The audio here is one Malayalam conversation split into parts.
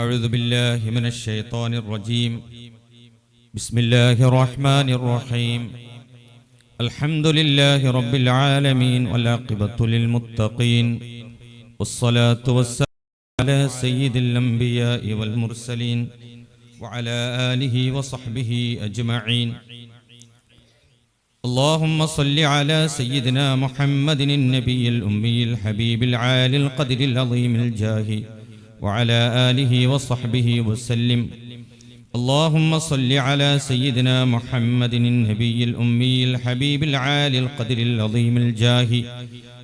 أعوذ بالله من الشيطان الرجيم. بسم الله الرحمن الرحيم. الحمد لله رب العالمين والعاقبة للمتقين والصلاة والسلام على سيد الأنبياء والمرسلين وعلى آله وصحبه أجمعين. اللهم صل على سيدنا محمد النبي الأمي الحبيب العالي القدر العظيم الجاه وعلى آله وصحبه وسلم. اللهم صل على سيدنا محمد النبي الأمي الحبيب العالي القدر العظيم الجاه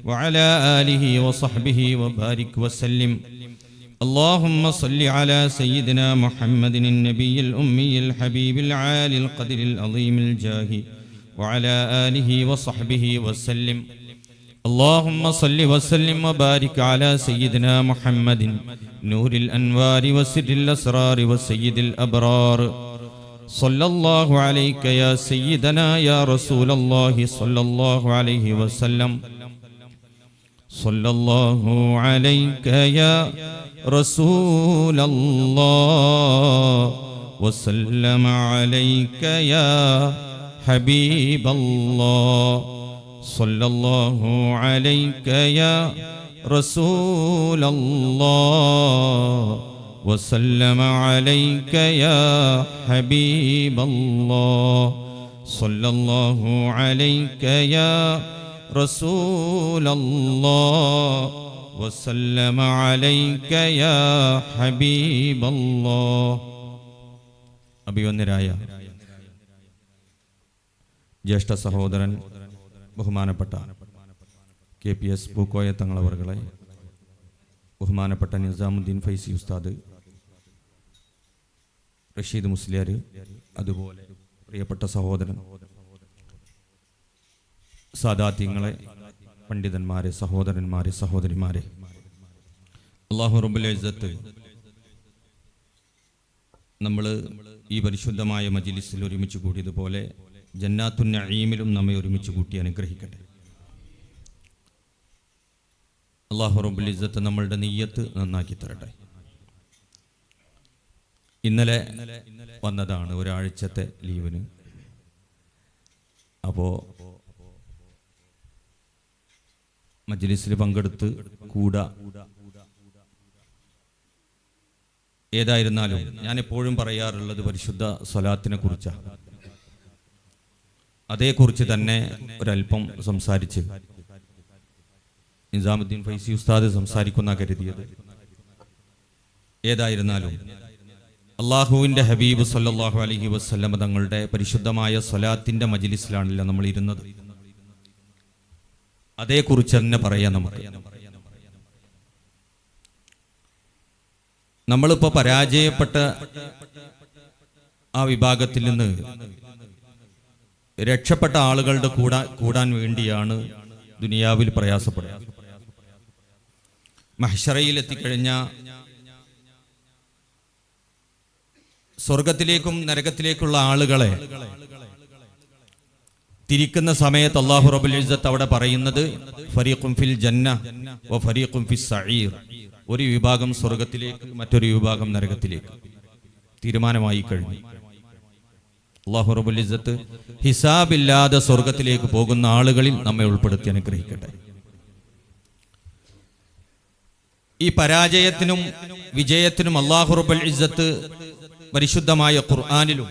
وعلى آله وصحبه وبارك وسلم. اللهم صل على سيدنا محمد النبي الأمي الحبيب العالي القدر العظيم الجاه وعلى آله وصحبه وسلم. اللهم صل وسلم وبارك على سيدنا محمد نور الأنوار وسر الأسرار وسيد الأبرار. صلى الله عليك يا سيدنا يا رسول الله صلى الله عليه وسلم. صلى الله عليك يا رسول الله وسلم عليك يا حبيب الله. صلى الله عليك يا رسول الله وسلم عليك يا حبيب الله. صلى الله عليك يا رسول الله وسلم عليك يا حبيب الله. അഭിവന്ദരായ ജ്യേഷ്ഠ സഹോദരൻ ബഹുമാനപ്പെട്ട KPS പൂക്കോയ തങ്ങളവർകളെ, ബഹുമാനപ്പെട്ട നിസാമുദ്ദീൻ ഫൈസി ഉസ്താദ്, റഷീദ് മുസ്ലിയാർ, അതുപോലെ പ്രിയപ്പെട്ട സഹോദരൻ സാദാത്യങ്ങളെ, പണ്ഡിതന്മാരെ, സഹോദരന്മാരെ, സഹോദരിമാരെ, അല്ലാഹു റബ്ബുൽ ഇസ്സത്ത് നമ്മൾ ഈ പരിശുദ്ധമായ മജ്ലിസിൽ ഒരുമിച്ച് കൂടിയതുപോലെ ജന്നാത്തുൻ നഈമിലും നമ്മെ ഒരുമിച്ച് കൂട്ടി അനുഗ്രഹിക്കട്ടെ. അല്ലാഹു റബ്ബുൽ ഇസ്സത്ത് നമ്മളുടെ നിയ്യത്ത് നന്നാക്കി തരട്ടെ. ഇന്നലെ വന്നതാണ് ഒരാഴ്ചത്തെ ലീവിന്. അപ്പോൾ മജ്ലിസിൽ പങ്കെടുത്ത് കൂടാ. ഏതായിരുന്നാലും ഞാൻ എപ്പോഴും പറയാറുള്ളത് പരിശുദ്ധ സ്വലാത്തിനെ കുറിച്ചാണ്. അതേക്കുറിച്ച് തന്നെ ഒരല്പം സംസാരിച്ച് നിസാമുദ്ദീൻ ഫൈസി ഉസ്താദ് സംസാരിക്കുന്ന കരുതിയത്. ഏതായിരുന്നാലും അള്ളാഹുവിൻ്റെ ഹബീബ് സല്ലല്ലാഹു അലൈഹി വസല്ലം തങ്ങളുടെ പരിശുദ്ധമായ സ്വലാത്തിൻ്റെ മജ്ലിസിലാണല്ലോ നമ്മൾ ഇരുന്നത്. അതേക്കുറിച്ച് തന്നെ പറയാം. നമ്മളിപ്പോൾ പരാജയപ്പെട്ട ആ വിഭാഗത്തിൽ നിന്ന് രക്ഷപ്പെട്ട ആളുകളുടെ കൂടാൻ വേണ്ടിയാണ് ദുനിയാവിൽ പ്രയാസപ്പെടുക. മഹ്ശറയിൽ എത്തിക്കഴിഞ്ഞ സ്വർഗത്തിലേക്കും നരകത്തിലേക്കുള്ള ആളുകളെ തിരിക്കുന്ന സമയത്ത് അല്ലാഹു റബ്ബുൽ ഇസ്സത്ത് അവിടെ പറയുന്നത് ഫരീഖും ഫിൽ ജന്ന വ ഫരീഖും ഫിസ് സഈർ. ഒരു വിഭാഗം സ്വർഗത്തിലേക്ക്, മറ്റൊരു വിഭാഗം നരകത്തിലേക്ക് തീരുമാനമായി കഴിഞ്ഞു. അല്ലാഹു റബ്ബുൽ ഇസ്സത്ത് ഹിസാബില്ലാതെ സ്വർഗത്തിലേക്ക് പോകുന്ന ആളുകളിൽ നമ്മെ ഉൾപ്പെടുത്തി അനുഗ്രഹിക്കട്ടെ. ഈ പരാജയത്തിനും വിജയത്തിനും അല്ലാഹു റബ്ബുൽ ഇസ്സത്ത് പരിശുദ്ധമായ ഖുർആനിലും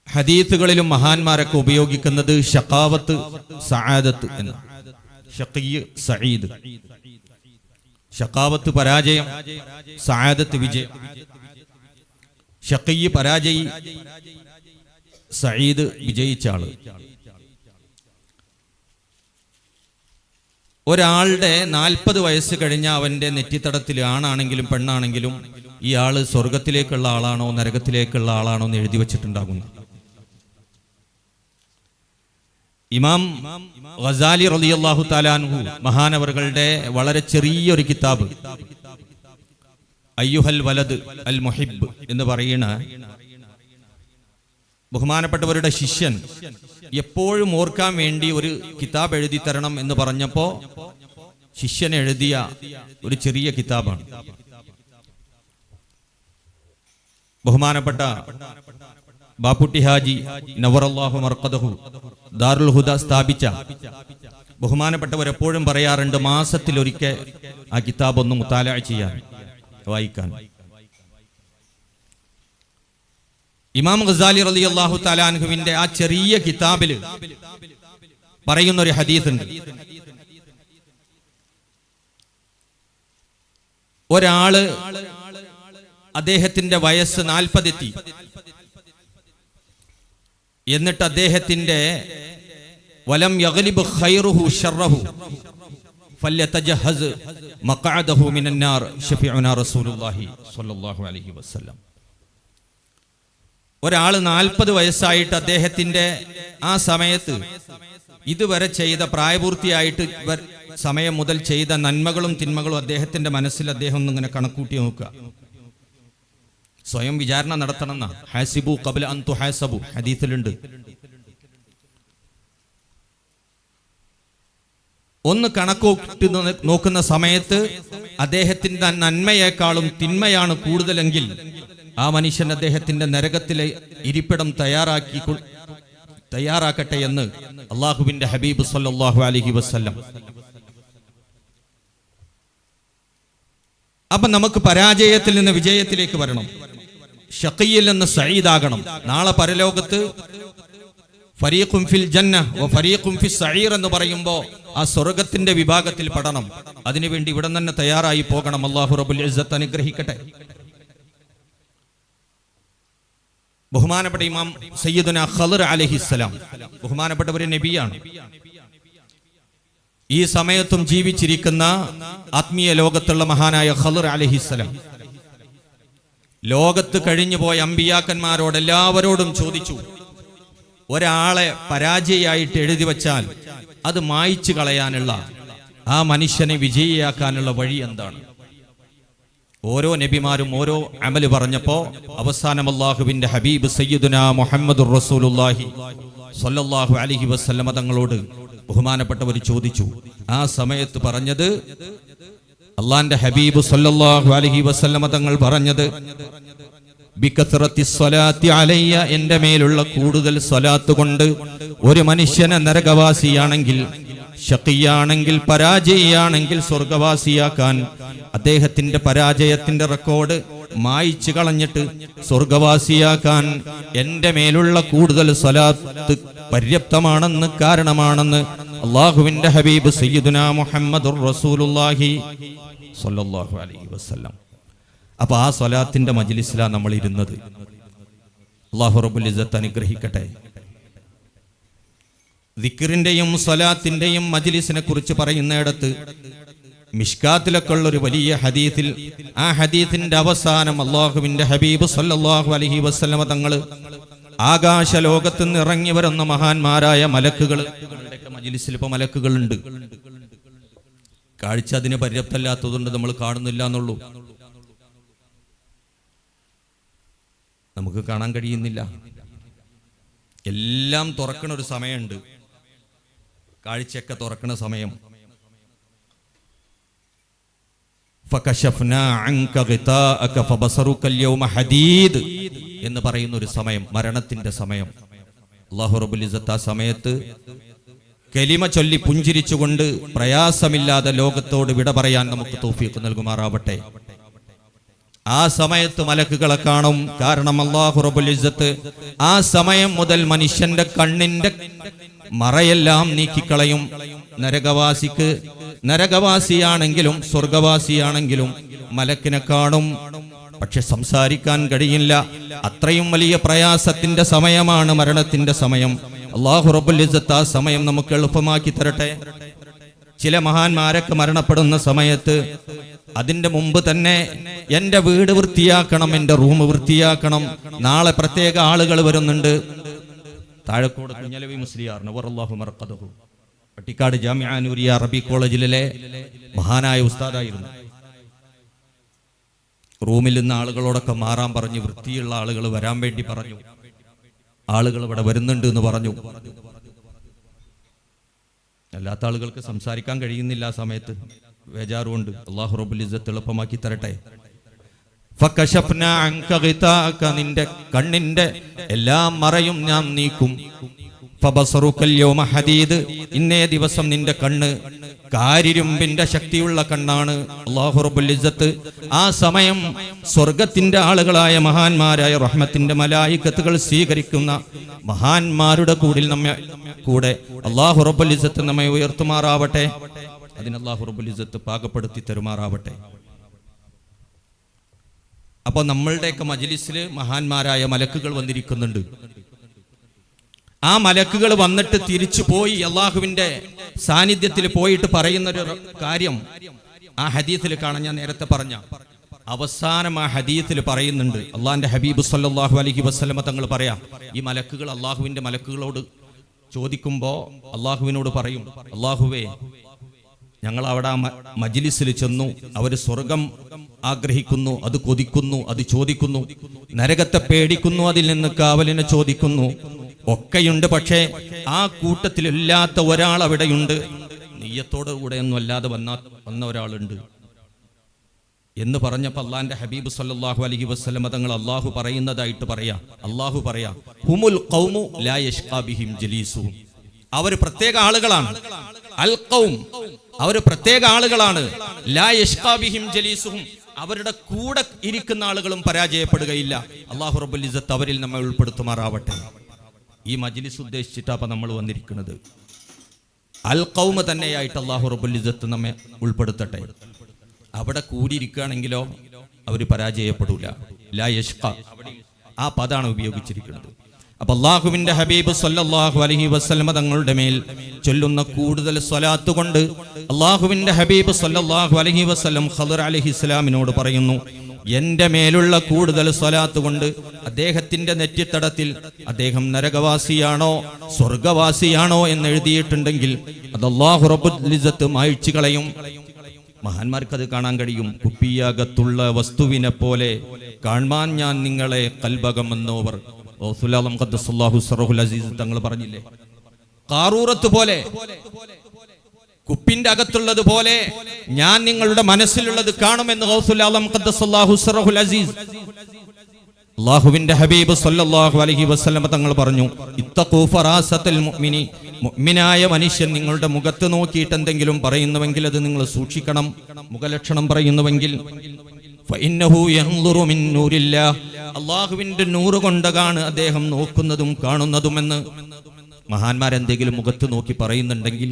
ഹദീസുകളിലും മഹാന്മാരൊക്കെ ഉപയോഗിക്കുന്നത് ഷഖാവത്ത്, സആദത്ത് എന്ന്. ഷഖിയ്, സഈദ്. ഷഖാവത്ത് പരാജയം, സആദത്ത് വിജയം. ഷഖിയ് പരാജയി, സഈദ് വിജയിച്ച ആള്. ഒരാളുടെ 40 വയസ്സ് കഴിഞ്ഞ അവന്റെ നെറ്റിത്തടത്തിൽ ആണാണെങ്കിലും പെണ്ണാണെങ്കിലും ഈ ആള് സ്വർഗത്തിലേക്കുള്ള ആളാണോ നരകത്തിലേക്കുള്ള ആളാണോ എന്ന് എഴുതി വച്ചിട്ടുണ്ടാകുന്നു. ഇമാം ഗസാലി റളിയല്ലാഹു തആല അൻഹു മഹാനവറുകളുടെ വളരെ ചെറിയൊരു കിതാബ് അയ്യുഹൽ വലദ് അൽ മുഹിബ് എന്ന് പറയുന്ന ബഹുമാനപ്പെട്ടവരുടെ ശിഷ്യൻ എപ്പോഴും ഓർക്കാൻ വേണ്ടി ഒരു കിതാബ് എഴുതി തരണം എന്ന് പറഞ്ഞപ്പോൾ ശിഷ്യൻ എഴുതിയ ഒരു ചെറിയ കിതാബാണ്. ബഹുമാനപ്പെട്ട ബാപ്പുട്ടി ഹാജി നവറല്ലാഹു മർഖദഹു ദാറുൽ ഹുദ സ്ഥാപിച്ച ബഹുമാനപ്പെട്ടവർ എപ്പോഴും പറയാറുണ്ട്, മാസത്തിലൊരിക്കൽ ആ കിതാബ് ഒന്ന് മുത്താല ചെയ്യാൻ, വായിക്കാൻ. ഇമാം ഗസാലി റളിയല്ലാഹു തആല അൻഹുവിന്റെ ആ ചെറിയ കിതാബിൽ പറയുന്ന ഒരു ഹദീസ് ഉണ്ട്. ഒരാള് അദ്ദേഹത്തിന്റെ വയസ്സ് 40 എത്തി. എന്നിട്ട് അദ്ദേഹത്തിന്റെ വലം യഗ്ലിബ് ഖൈറുഹു ശർറഹു ഫല്യതജഹസ് മഖഅദഹു മിനന്നാർ ശഫീഉനാ റസൂലുള്ളാഹി സ്വല്ലല്ലാഹു അലൈഹി വസല്ലം. ഒരാൾ 40 വയസ്സായിട്ട് അദ്ദേഹത്തിന്റെ ആ സമയത്ത് ഇതുവരെ ചെയ്ത പ്രായപൂർത്തിയായിട്ട് സമയം മുതൽ ചെയ്ത നന്മകളും തിന്മകളും അദ്ദേഹത്തിന്റെ മനസ്സിൽ അദ്ദേഹം ഒന്നിങ്ങനെ കണക്കൂട്ടി നോക്കുക, സ്വയം വിചാരണ നടത്തണം. ഹാസിബു ഖബ്ല അൻ തുഹാസബു ഹദീസിലുണ്ട്. ഒന്ന് കണക്കൂട്ടി നോക്കുന്ന സമയത്ത് അദ്ദേഹത്തിന്റെ നന്മയേക്കാളും തിന്മയാണ് കൂടുതലെങ്കിൽ ആ മനുഷ്യൻ അദ്ദേഹത്തിന്റെ നരകത്തിലെ ഇരിപ്പിടം തയ്യാറാക്കട്ടെ എന്ന് അള്ളാഹുവിന്റെ ഹബീബ് സല്ലല്ലാഹു അലൈഹി വസല്ലം. അപ്പൊ നമുക്ക് പരാജയത്തിൽ നിന്ന് വിജയത്തിലേക്ക് വരണം, ഷഖിയിൽ നിന്ന് സഈദാകണം. നാളെ പരലോകത്ത് ഫരീഖും ഫിൽ ജന്ന വ ഫരീഖും ഫിസ് സഈർ എന്ന് പറയുമ്പോൾ ആ സ്വർഗത്തിന്റെ വിഭാഗത്തിൽ പെടണം. അതിനുവേണ്ടി ഇവിടെ തന്നെ തയ്യാറായി പോകണം. അല്ലാഹു റബ്ബുൽ ഇസ്സത്ത് അനുഗ്രഹിക്കട്ടെ. ബഹുമാനപ്പെട്ട ഇമാം സയ്യിദുനാ ഖളിർ അലൈഹിസ്സലാം ബഹുമാനപ്പെട്ട ഒരു നബിയാണ്. ഈ സമയത്തും ജീവിച്ചിരിക്കുന്ന ആത്മീയ ലോകത്തുള്ള മഹാനായ ഖളിർ അലൈഹിസ്സലാം ലോകത്ത് കഴിഞ്ഞുപോയ അമ്പിയാക്കന്മാരോട് എല്ലാവരോടും ചോദിച്ചു, ഒരാളെ പരാജയായിട്ട് എഴുതി വച്ചാൽ അത് മായ്ച്ചു കളയാനുള്ള, ആ മനുഷ്യനെ വിജയിയാക്കാനുള്ള വഴി എന്താണ്? ഓരോ നബിമാരും ഓരോ അമല് പറഞ്ഞപ്പോ അവസാനം അല്ലാഹുവിന്റെ ഹബീബ് സയ്യിദുനാ മുഹമ്മദുർ റസൂലുള്ളാഹി സ്വല്ലല്ലാഹു അലൈഹി വസല്ലം തങ്ങളോട് ബഹുമാനപ്പെട്ടവർ ചോദിച്ചു. ആ സമയത്ത് പറഞ്ഞത്, അള്ളാന്റെ ഹബീബ് സല്ലല്ലാഹു അലൈഹി വസല്ലം തങ്ങൾ പറഞ്ഞത്, ബികത്റത്തി സ്വലാത്തി അലയ്യ, എന്റെ മേലുള്ള കൂടുതൽ സ്വലാത്ത് കൊണ്ട് ഒരു മനുഷ്യനെ നരകവാസിയാണെങ്കിൽ, ഷഖിയാണെങ്കിൽ, പരാജയിയാണെങ്കിൽ സ്വർഗവാസിയാക്കാൻ അദ്ദേഹത്തിന്റെ പരാജയത്തിന്റെ റെക്കോർഡ് മായ്ച്ചു കളഞ്ഞിട്ട് സ്വർഗവാസിയാക്കാൻ എന്റെ മേലുള്ള കൂടുതൽ സ്വലാത്ത് പര്യാപ്തമാണെന്ന്, കാരണമാണെന്ന് അല്ലാഹുവിന്റെ ഹബീബ് സയ്യിദുനാ മുഹമ്മദുർ റസൂലുള്ളാഹി സ്വല്ലല്ലാഹു അലൈഹി വസല്ലം. അപ്പൊ ആ സ്വലാത്തിന്റെ മജ്ലിസിലാണ് നമ്മൾ ഇരുന്നത്. അല്ലാഹു റബ്ബുൽ ഇസ്സത്ത് അനുഗ്രഹിക്കട്ടെ. ദിക്റിന്റെയും സ്വലാത്തിന്റെയും മജ്ലിസിനെ കുറിച്ച് പറയുന്നിടത്ത് മിഷ്കാത്തിലൊക്കെ ഉള്ള ഒരു വലിയ ഹദീസിൽ, ആ ഹദീസിന്റെ അവസാനം അല്ലാഹുവിന്റെ ഹബീബ് സല്ലല്ലാഹു അലൈഹി വസല്ലം തങ്ങൾ ആകാശ ലോകത്ത് നിന്ന് ഇറങ്ങി വരുന്ന മഹാന്മാരായ മലക്കുകൾ, മജ്ലിസിൽ ഇപ്പൊ മലക്കുകളുണ്ട്, കാഴ്ച അതിന് പര്യാപ്തമല്ലാത്തതുകൊണ്ട് നമ്മൾ കാണുന്നില്ല എന്നുള്ളൂ, നമുക്ക് കാണാൻ കഴിയുന്നില്ല. എല്ലാം തുറക്കണ ഒരു സമയമുണ്ട്, കാഴ്ചയൊക്കെ തുറക്കണ സമയം. ഫകശഫ്നാ അൻക ഗിതാഅക ഫബസറുക അൽയൗമ ഹദീദ് എന്ന് പറയുന്ന ഒരു സമയം, മരണത്തിന്റെ സമയം. അല്ലാഹു റബ്ബുൽ ഇസ്സത്ത് ആ സമയത്ത് കലിമ ചൊല്ലി പുഞ്ചിരിച്ചുകൊണ്ട് പ്രയാസമില്ലാതെ ലോകത്തോട് വിട പറയാൻ നമുക്ക് തൗഫീഖ് നൽകുമാറാവട്ടെ. ആ സമയത്ത് മലക്കുകളെ കാണും. കാരണം അല്ലാഹു റബ്ബുൽ ഇസ്സത്ത് ആ സമയം മുതൽ മനുഷ്യന്റെ കണ്ണിന്റെ മറയെല്ലാം നീക്കിക്കളയും. നരകവാസിക്ക്, നരകവാസിയാണെങ്കിലും സ്വർഗവാസിയാണെങ്കിലും മലക്കിനെ കാണും, പക്ഷെ സംസാരിക്കാൻ കഴിയില്ല. അത്രയും വലിയ പ്രയാസത്തിന്റെ സമയമാണ് മരണത്തിന്റെ സമയം. അല്ലാഹു റബ്ബുൽ ഇസ്സത്ത് ആ സമയം നമുക്ക് എളുപ്പമാക്കി തരട്ടെ. ചില മഹാന്മാരൊക്കെ മരണപ്പെടുന്ന സമയത്ത് അതിന്റെ മുമ്പ് തന്നെ എന്റെ വീട് വൃത്തിയാക്കണം, എന്റെ റൂം വൃത്തിയാക്കണം, നാളെ പ്രത്യേക ആളുകൾ വരുന്നുണ്ട്. താഴക്കോട് കുഞ്ഞലവി മുസ്ലിയാർ നവറല്ലാഹു മർഖദഹു പട്ടിക്കാട് ജാമിഅ നൂരിയ അറബി കോളേജിലെ മഹാനായ ഉസ്താദായിരുന്നു. റൂമിൽ നിന്ന് ആളുകളോടൊക്കെ മാറാൻ പറഞ്ഞു, വൃത്തിയുള്ള ആളുകൾ വരാൻ വേണ്ടി പറഞ്ഞു. ആളുകൾ ഇവിടെ വരുന്നുണ്ട് എന്ന് പറഞ്ഞു. അല്ലാത്ത ആളുകൾക്ക് സംസാരിക്കാൻ കഴിയുന്നില്ല ആ സമയത്ത്. വേജാറുണ്ട്. അല്ലാഹു റബ്ബുൽ ഇസ്സത്ത് എളുപ്പമാക്കി തരട്ടെ. ഫകശഫ്നാ അൻക ഗിതാക, നിന്റെ കണ്ണിന്റെ എല്ലാ മറയും ഞാൻ നീക്കും. ഫബസറുകൽ യൗമ ഹദീദ്, ഇന്നേ ദിവസം നിന്റെ കണ്ണ് കാരിരുമ്പിന്റെ ശക്തിയുള്ള കണ്ണാണ്. അല്ലാഹു റബ്ബുൽ ഇസ്സത്ത് ആ സമയം സ്വർഗത്തിന്റെ ആളുകളായ മഹാന്മാരായ റഹ്മത്തിന്റെ മലായികത്തുകൾ സ്വീകരിക്കുന്ന മഹാന്മാരുടെ കൂടെ അല്ലാഹു റബ്ബുൽ ഇസ്സത്ത് നമ്മെ ഉയർത്തുമാറാവട്ടെ. അതിന് അല്ലാഹു റബ്ബുൽ ഇസ്സത്ത് പാകപ്പെടുത്തി തരുമാറാവട്ടെ. അപ്പോൾ നമ്മളുടെയൊക്കെ മജ്ലിസിൽ മഹാന്മാരായ മലക്കുകൾ വന്നിരിക്കുന്നുണ്ട്. ആ മലക്കുകൾ വന്നിട്ട് തിരിച്ചു പോയി അള്ളാഹുവിന്റെ സാന്നിധ്യത്തിൽ പോയിട്ട് പറയുന്നൊരു കാര്യം ആ ഹദീസിൽ കാണാൻ, ഞാൻ നേരത്തെ പറഞ്ഞ അവസാനം ആ ഹദീസിൽ പറയുന്നുണ്ട്. അള്ളാഹിന്റെ ഹബീബ് സല്ലല്ലാഹു അലൈഹി വസല്ലമ തങ്ങൾ പറയാം, ഈ മലക്കുകൾ അള്ളാഹുവിന്റെ മലക്കുകളോട് ചോദിക്കുമ്പോൾ അള്ളാഹുവിനോട് പറയും, അള്ളാഹുവേ, ഞങ്ങൾ അവിടെ മജ്ലിസിൽ ചെന്നു, അവര് സ്വർഗം ആഗ്രഹിക്കുന്നു, അത് കൊതിക്കുന്നു, അത് ചോദിക്കുന്നു, നരകത്തെ പേടിക്കുന്നു, അതിൽ നിന്ന് കാവലിനെ ചോദിക്കുന്നു, ഒക്കെയുണ്ട്. പക്ഷേ ആ കൂട്ടത്തിലില്ലാത്ത ഒരാൾ അവിടെയുണ്ട്, നീയത്തോടു കൂടെ ഒന്നും അല്ലാതെ വന്ന ഒരാളുണ്ട് എന്ന് പറഞ്ഞപ്പോൾ അള്ളാന്റെ ഹബീബ് സല്ലല്ലാഹു അലൈഹി വസല്ലമ തങ്ങൾ അള്ളാഹു പറയുന്നതായിട്ട് അള്ളാഹു പറയാ, ഹുമുൽ ഖൗമു ലാ യശ്ഖാ ബിഹിം ജലീസുഹും, അവർ പ്രത്യേക ആളുകളാണ്. അൽ ഖൗം, അവർ പ്രത്യേക ആളുകളാണ്. ലാ യശ്ഖാ ബിഹിം ജലീസുഹും, അവരുടെ കൂടെ ഇരിക്കുന്ന ആളുകളും പരാജയപ്പെടുകയില്ല. അല്ലാഹു റബ്ബുൽ ഇസ്സത്ത് അവരിൽ നമ്മെ ഉൾപ്പെടുത്തുമാറാവട്ടെ. ഈ മജ്ലിസ് ഉദ്ദേശിച്ചിട്ടാ അപ്പൊ നമ്മൾ വന്നിരിക്കുന്നത്. അൽ ഖൗമ തന്നെയായിട്ട് അല്ലാഹു റബ്ബുൽ ഇസ്സത്ത് നമ്മെ ഉൾപ്പെടുത്തട്ടെ. അവിടെ കൂടിയിരിക്കുകയാണെങ്കിലോ അവർ പരാജയപ്പെടൂല. ലാ യശ്ഖാ, ആ പദാണ് ഉപയോഗിച്ചിരിക്കുന്നത്. അപ്പൊ അല്ലാഹുവിന്റെ ഹബീബ് സല്ലല്ലാഹു അലൈഹി വസല്ലമ തങ്ങളുടെ മേൽ ചൊല്ലുന്ന കൂടുതൽ സ്വലാത്ത് കൊണ്ട് അല്ലാഹുവിന്റെ ഹബീബ് സല്ലല്ലാഹു അലൈഹി വസല്ലം ഖദർ അലൈഹിസ്സലാമിനോട് പറയുന്നു, എന്റെ മേലുള്ള കൂടുതൽ സ്വലാത്ത് കൊണ്ട് അദ്ദേഹത്തിന്റെ നെറ്റിത്തടത്തിൽ അദ്ദേഹം നരകവാസിയാണോ സ്വർഗവാസിയാണോ എന്ന് എഴുതിയിട്ടുണ്ടെങ്കിൽ അത് അല്ലാഹു റബ്ബുൽ ഇസ്സത്ത് മായ്ച്ചു കളയും. മഹാന്മാർക്കത് കാണാൻ കഴിയും. കുപ്പിയകത്തുള്ള വസ്തുവിനെ പോലെ കാണാൻ ഞാൻ നിങ്ങളെ കൽബകമെന്നോവർ തങ്ങൾ പറഞ്ഞില്ലേ, കാറൂറത്ത് പോലെ, കുപ്പിന്റെ അകത്തുള്ളത് പോലെ ഞാൻ നിങ്ങളുടെ മനസ്സിലുള്ളത് കാണുമെന്ന് അല്ലാഹുവിന്റെ ഹബീബ് സല്ലല്ലാഹു അലൈഹി വസല്ലം തങ്ങൾ പറഞ്ഞു, ഇത്തഖൂ ഫറാസത്തൽ മുഅ്മിനി, മുഅ്മിനായ മനുഷ്യൻ നിങ്ങളുടെ മുഖത്ത് നോക്കിയിട്ട് എന്തെങ്കിലും പറയുന്നുവെങ്കിൽ അത് നിങ്ങൾ സൂക്ഷിക്കണം. മുഖലക്ഷണം പറയുന്നുവെങ്കിൽ ഫഇന്നഹു യൻദുറു മിൻ നൂരില്ലാഹ്, അല്ലാഹുവിന്റെ നൂറ് കൊണ്ടാണ് അദ്ദേഹം നോക്കുന്നതും കാണുന്നതുമെന്ന്. മഹാന്മാരെന്തെങ്കിലും മുഖത്ത് നോക്കി പറയുന്നുണ്ടെങ്കിൽ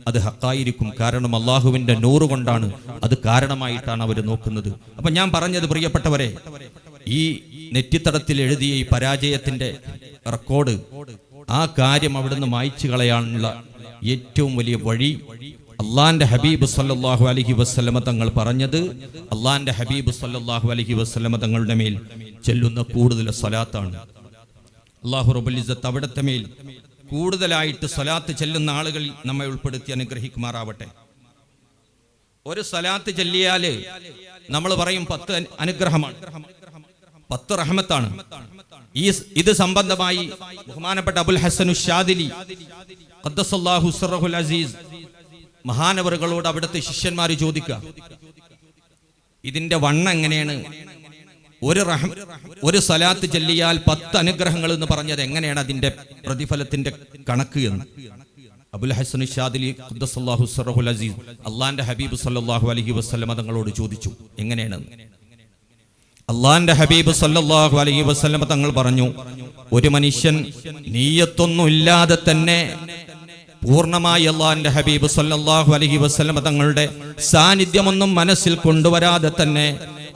അത് ഹക്കായിരിക്കും. കാരണം അല്ലാഹുവിന്റെ നൂറ് കൊണ്ടാണ്, അത് കാരണമായിട്ടാണ് അവർ നോക്കുന്നത്. അപ്പൊ ഞാൻ പറഞ്ഞത് പ്രിയപ്പെട്ടവരെ, ഈ നെറ്റിത്തടത്തിൽ എഴുതിയ ഈ പരാജയത്തിന്റെ റെക്കോർഡ്, ആ കാര്യം അവിടുന്ന് മായ്ച്ചു കളയാനുള്ള ഏറ്റവും വലിയ വഴി അള്ളാന്റെ ഹബീബ് സല്ലല്ലാഹു അലൈഹി വസല്ലമ തങ്ങൾ പറഞ്ഞത്, അള്ളാന്റെ ഹബീബ് സല്ലല്ലാഹു അലൈഹി വസല്ലമ തങ്ങളുടെ മേൽ ചെല്ലുന്ന കൂടുതൽ സ്വലാത്താണ്. അല്ലാഹു റബ്ബുൽ ഇസ്സത്ത് അവിടുത്തെ മേൽ കൂടുതലായിട്ട് സ്വലാത്ത് ചെല്ലുന്ന ആളുകളിൽ നമ്മെ ഉൾപ്പെടുത്തി അനുഗ്രഹിക്കുമാറാവട്ടെ. ഒരു സ്വലാത്ത് ചെല്ലിയാല് നമ്മൾ പറയും 10 അനുഗ്രഹമാണ്, 10 റഹ്മത്താണ്. ഇത് സംബന്ധമായി ബഹുമാനപ്പെട്ട അബുൽ ഹസൻ ഉശ്ശാദിലി ഖദ്ദസല്ലാഹു സിർറഹുൽ അസീസ് മഹാനവറുകളോട് അവിടുത്തെ ശിഷ്യന്മാർ ചോദിക്കുക, ഇതിന്റെ വണ്ണം എങ്ങനെയാണ്? ഒരു സലാത്ത് ചൊല്ലിയാൽ 10 അനുഗ്രഹങ്ങൾ എന്ന് പറഞ്ഞത് എങ്ങനെയാണ് അതിന്റെ പ്രതിഫലത്തിന്റെ കണക്ക് എന്ന് അബുൽ ഹസൻ ഉശ്ശാദിലി ഖദ്ദസല്ലാഹു സിർറഹുൽ അസീസ് അള്ളാന്റെ ഹബീബ് സല്ലല്ലാഹു അലൈഹി വസല്ലം തങ്ങളോട് ചോദിച്ചു, എങ്ങനെയാണെന്ന്. അള്ളാന്റെ ഹബീബ് സല്ലല്ലാഹു അലൈഹി വസല്ലം തങ്ങൾ പറഞ്ഞു, ഒരു മനുഷ്യൻ നീയത്തൊന്നും ഇല്ലാതെ തന്നെ പൂർണ്ണമായി അള്ളാന്റെ ഹബീബ് സല്ലല്ലാഹു അലൈഹി വസല്ലം തങ്ങളുടെ സാന്നിധ്യമൊന്നും മനസ്സിൽ കൊണ്ടുവരാതെ തന്നെ,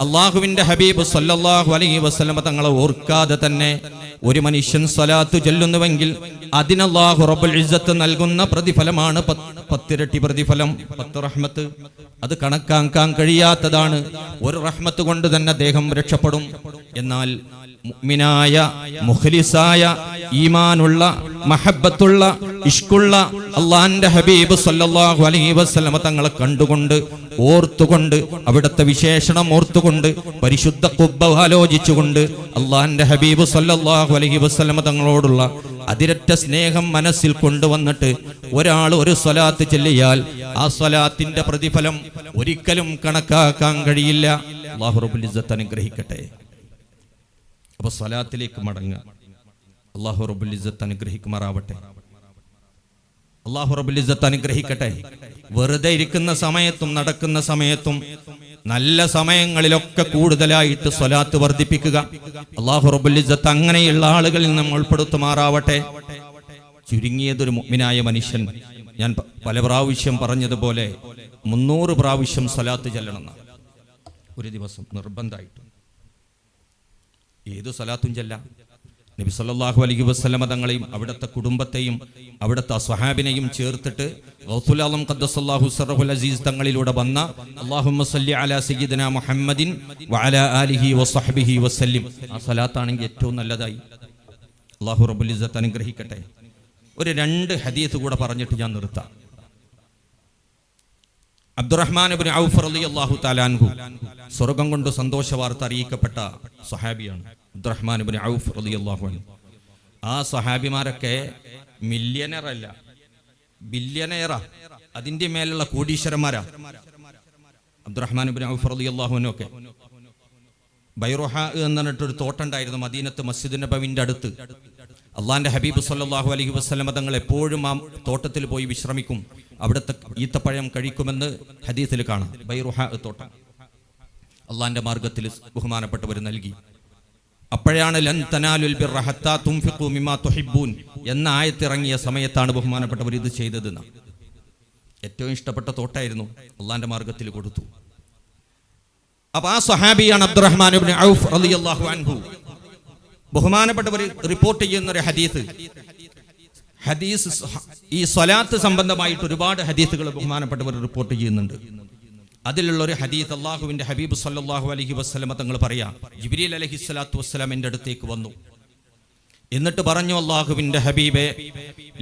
അള്ളാഹുവിന്റെ ഹബീബ് സല്ലല്ലാഹു അലൈഹി വസല്ലം തങ്ങളെ ഓർക്കാതെ തന്നെ ഒരു മനുഷ്യൻ സ്വലാത്ത് ചൊല്ലുന്നുവെങ്കിൽ അതിന് അല്ലാഹു റബ്ബുൽ ഇസ്സത്ത് നൽകുന്ന പ്രതിഫലമാണ് 10 ഇരട്ടി പ്രതിഫലം, 10 റഹ്മത്ത്. അത് കണക്കാക്കാൻ കഴിയാത്തതാണ്. ഒരു റഹ്മത്ത് കൊണ്ട് തന്നെ അദ്ദേഹം രക്ഷപ്പെടും. എന്നാൽ മുഅ്മിനായ മുഖ്ലിസായ ഈമാനുള്ള മഹബ്ബത്തുള്ള ഇഷ്കുള്ള അള്ളാന്റെ ഹബീബ് സല്ലല്ലാഹു അലൈഹി വസല്ലം തങ്ങളെ കണ്ടുകൊണ്ട് ഓർത്തുകൊണ്ട് അവിടുത്തെ വിശേഷണം ഓർത്തുകൊണ്ട് പരിശുദ്ധ ഖുബ്ബ ആലോചിച്ചുകൊണ്ട് അള്ളാന്റെ ഹബീബ് സല്ലല്ലാഹു അലൈഹി വസല്ലം തങ്ങളോടുള്ള അതിരറ്റ സ്നേഹം മനസ്സിൽ കൊണ്ടുവന്നിട്ട് ഒരാൾ ഒരു സ്വലാത്ത് ചൊല്ലിയാൽ ആ സ്വലാത്തിന്റെ പ്രതിഫലം ഒരിക്കലും കണക്കാക്കാൻ കഴിയില്ല. അല്ലാഹു റബ്ബുൽ ഇസ്സത്ത് അനുഗ്രഹിക്കട്ടെ. അപ്പോൾ സ്വലാത്തിലേക്ക് മടങ്ങുക. അല്ലാഹു റബ്ബുൽ ഇസ്സത്ത് അനുഗ്രഹിക്കുമാറാവട്ടെ. അല്ലാഹു റബ്ബുൽ ഇസ്സത്ത് അനുഗ്രഹിക്കട്ടെ. വെറുതെ ഇരിക്കുന്ന സമയത്തും നടക്കുന്ന സമയത്തും നല്ല സമയങ്ങളിലൊക്കെ കൂടുതലായിട്ട് സ്വലാത്ത് വർദ്ധിപ്പിക്കുക. അല്ലാഹു റബ്ബുൽ ഇസ്സത്ത് അങ്ങനെയുള്ള ആളുകളിൽ നമ്മൾ ഉൾപ്പെടുത്തുമാറാവട്ടെ. ചുരുങ്ങിയതൊരു മുഅ്മിനായ മനുഷ്യൻ, ഞാൻ പല പ്രാവശ്യം പറഞ്ഞതുപോലെ 300 പ്രാവശ്യം സ്വലാത്ത് ചൊല്ലണം ഒരു ദിവസം നിർബന്ധമായിട്ടും. ഏത് സ്വലാത്തും ചൊല്ലാം. നബി സല്ലല്ലാഹു അലൈഹി വസല്ലമ തങ്ങളെയും അവിടുത്തെ കുടുംബത്തെയും അവിടുത്തെ സ്വഹാബിനെയും ചേർത്തിട്ട് ഗൗസുൽ ആലം ഖദ്ദസല്ലാഹു സിർറഹുൽ അസീസ് തങ്ങളിലൂടെ വന്ന അല്ലാഹുമ്മ സല്ലി അലാ സയ്യിദിനാ മുഹമ്മദിൻ വഅലാ ആലിഹി വസഹ്ബിഹി വസല്ലിം, ആ സ്വലാത്താണെങ്കിൽ ഏറ്റവും നല്ലതായി. അല്ലാഹു റബ്ബുൽ ഇസ്സത്ത് അനുഗ്രഹിക്കട്ടെ. ഒരു 2 ഹദീസ് കൂടെ പറഞ്ഞിട്ട് ഞാൻ നിർത്താം. അബ്ദുറഹ്മാൻ ഇബ്നു ഔഫ് റളിയല്ലാഹു തആല അൻഹു സ്വർഗ്ഗം കൊണ്ട് സന്തോഷ വാർത്ത അറിയിക്കപ്പെട്ട സ്വഹാബിയാണ്. അബ്ദുറഹ്മാൻ ഇബ്നു ഔഫ് റളിയല്ലാഹു അൻഹു. ആ സ്വഹാബിമാരൊക്കെ മില്യനർ അല്ല, ബില്യനയറാ, അതിന്റെ മേലുള്ള കോടീശ്വരന്മാരാ. അബ്ദുറഹ്മാൻ ഇബ്നു ഔഫ് റളിയല്ലാഹു അൻഹു ഒക്കെ ബൈറുഹ എന്ന് പറഞ്ഞിട്ടൊരു തോട്ടമുണ്ടായിരുന്നു മദീനത്ത് മസ്ജിദ് നബവിന്റെ അടുത്ത്. അള്ളാന്റെ ഹബീബ് സല്ലല്ലാഹു അലൈഹി വസല്ലമ തങ്ങൾ എപ്പോഴും ആ തോട്ടത്തിൽ പോയി വിശ്രമിക്കും, അവിടുത്തെ ഈത്തപ്പഴം കഴിക്കുമെന്ന് ഹദീസിൽ കാണാം. ബൈറുഹ തോട്ടം അള്ളാന്റെ മാർഗത്തിൽ ബഹുമാനപ്പെട്ടവർ നൽകി. അപ്പോഴാണ് ലൻ തനാലുൽ ബിർറ ഹത്താ തുൻഫിഖു മിമ്മാ തുഹിബ്ബൂൻ എന്ന ആയത്തിറങ്ങിയ സമയത്താണ് ബഹുമാനപ്പെട്ടവർ ഇത് ചെയ്തതെന്ന്. ഏറ്റവും ഇഷ്ടപ്പെട്ട തോട്ടായിരുന്നു, അള്ളാന്റെ മാർഗത്തിൽ കൊടുത്തു. അപ്പൊ ആ സ്വഹാബിയാണ് അബ്ദുറഹ്മാൻ ഇബ്നു ഔഫ് റളിയല്ലാഹു അൻഹു. ബഹുമാനപ്പെട്ടവർ റിപ്പോർട്ട് ചെയ്യുന്ന ഒരു ഹദീസ് ഈ സ്വലാത്ത് സംബന്ധമായിട്ട് ഒരുപാട് ഹദീസുകൾ ബഹുമാനപ്പെട്ടവർ റിപ്പോർട്ട് ചെയ്യുന്നുണ്ട്. അതിലുള്ള ഒരു ഹദീസ് അല്ലാഹുവിന്റെ ഹബീബ് സല്ലല്ലാഹു അലൈഹി വസല്ലമ തങ്ങൾ പറയാ, ജിബ്രീൽ അലൈഹിസ്സലാത്തു വസ്സലാം എൻ്റെ അടുത്തേക്ക് വന്നു. എന്നിട്ട് പറഞ്ഞു, അല്ലാഹുവിന്റെ ഹബീബേ,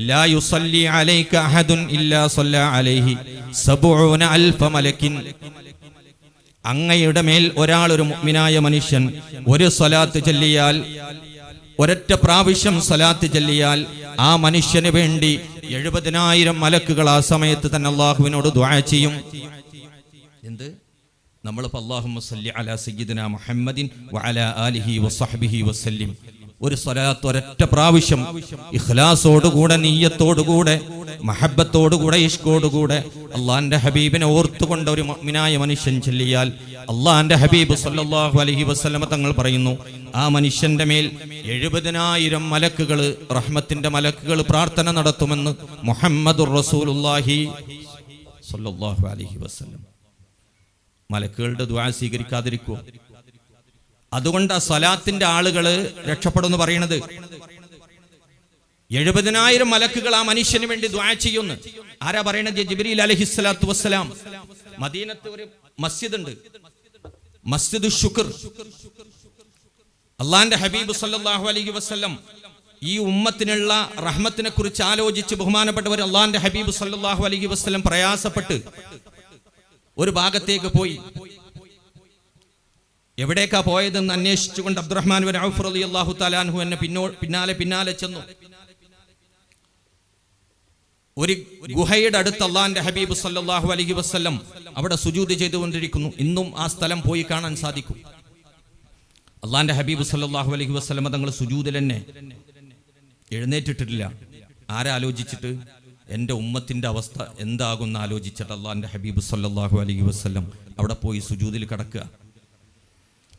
ലാ യുസല്ലി അലൈക അഹദുൻ ഇല്ലാ സല്ലല്ലാ അലൈഹി 70000 മലക്കിൻ. അങ്ങയുടെ മേൽ ഒരു മുഅ്മിനായ മനുഷ്യൻ ഒരു സ്വലാത്ത് ചൊല്ലിയാൽ, ഒരൊറ്റ പ്രാവശ്യം സ്വലാത്ത് ചൊല്ലിയാൽ ആ മനുഷ്യന് വേണ്ടി 70000 മലക്കുകൾ ആ സമയത്ത് തന്നെ അല്ലാഹുവിനോട് ദുആ ചെയ്യും. എന്ത്? നമ്മളിപ്പോൾ അല്ലാഹുമ്മ സല്ലി അലാ സയ്യിദിനാ മുഹമ്മദിൻ വഅലാ ആലിഹി വസഹ്ബിഹി വസല്ലിം ഒരു സ്വലാത്ത് ഒരൊറ്റ പ്രാവശ്യം ഇഖ്ലാസോടുകൂടെ, നിയ്യത്തോടുകൂടെ, മഹബ്ബത്തോടുകൂടെ, ഇഷ്കോടുകൂടെ അള്ളാന്റെ ഹബീബിനെ ഓർത്തുകൊണ്ട് ഒരു മുഅ്മിനായ മനുഷ്യൻ ചൊല്ലിയാൽ അള്ളാന്റെ ഹബീബ് സല്ലല്ലാഹു അലൈഹി വസല്ലമ തങ്ങൾ പറയുന്നു, ആ മനുഷ്യന്റെ മേൽ 70000 മലക്കുകൾ, റഹ്മത്തിന്റെ മലക്കുകൾ പ്രാർത്ഥന നടത്തുമെന്ന് മുഹമ്മദുർ റസൂലുള്ളാഹി സല്ലല്ലാഹു അലൈഹി വസല്ലം. മലക്കുകളുടെ ദുആ സ്വീകരിക്കാതിരിക്കുമോ? അതുകൊണ്ട് ആ സ്വലാത്തിന്റെ ആളുകൾ രക്ഷപ്പെടുമെന്ന് പറയുന്നത്. 70000 മലക്കുകൾ ആ മനുഷ്യന് വേണ്ടി ദുആ ചെയ്യുന്നു. ആരാ പറയണത്? ജിബ്രീൽ അലൈഹിസ്സലാത്തു വസ്സലാം. മദീനത്ത് ഒരു മസ്ജിദ് ഉണ്ട്, മസ്ജിദുൽ ശുക്ർ. അള്ളാന്റെ ഹബീബ് സല്ലല്ലാഹു അലൈഹി വസല്ലം ഈ ഉമ്മത്തിനുള്ള റഹ്മത്തിനെ കുറിച്ച് ആലോചിച്ച് ബഹുമാനപ്പെട്ടവർ അള്ളാന്റെ ഹബീബ് സല്ലല്ലാഹു അലൈഹി വസല്ലം പ്രയാസപ്പെട്ട് ഒരു ഭാഗത്തേക്ക് പോയി. എവിടേക്കാ പോയതെന്ന് അന്വേഷിച്ചുകൊണ്ട് അബ്ദുറഹ്മാൻ ഇബ്നു ഔഫ് റളിയല്ലാഹു തആല അൻഹു എന്നെ പിന്നാലെ ചെന്നു. ഒരു ഗുഹയുടെ അടുത്ത് അള്ളാന്റെ ഹബീബ് സല്ലല്ലാഹു അലൈഹി വസല്ലം അവിടെ സുജൂദ് ചെയ്തുകൊണ്ടിരിക്കുന്നു. ഇന്നും ആ സ്ഥലം പോയി കാണാൻ സാധിക്കും. അള്ളാന്റെ ഹബീബ് സല്ലല്ലാഹു അലൈഹി വസല്ലം തങ്ങൾ സുജൂദിൽ തന്നെ എഴുന്നേറ്റിട്ടില്ല. ആരാലോചിച്ചിട്ട്? എൻ്റെ ഉമ്മത്തിന്റെ അവസ്ഥ എന്താകുന്ന ആലോചിച്ചിട്ട് അള്ളാന്റെ ഹബീബ് സല്ലല്ലാഹു അലൈഹി വസല്ലം അവിടെ പോയി സുജൂദിൽ കിടക്കുക.